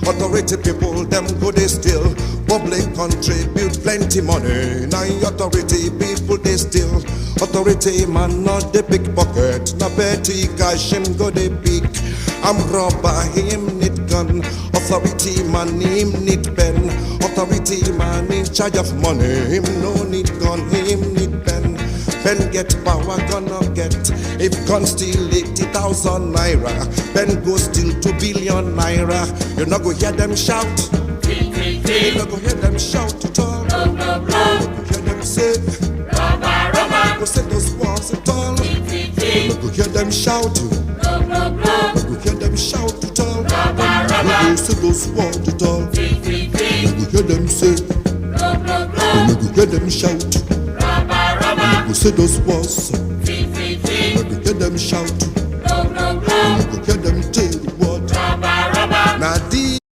Authority people, them go they still. Public contribute plenty money. Now authority people they still. Authority man not the pickpocket. Na petty cash him go they pick. I'm robber, him need gun. Authority man him need pen. Authority man in charge of money. Him no need gun, him need pen. Pen get power, gonna get. If gun steal 80,000 naira, pen go steal 2 billion naira. You not go hear them shout. You not go hear them shout at all. You not go hear them say, go say those walls at all. You not go hear them shout. You not go hear them shout at all. You go say those walls at all. You not go hear them say, you not go hear them shout. You not go say those walls.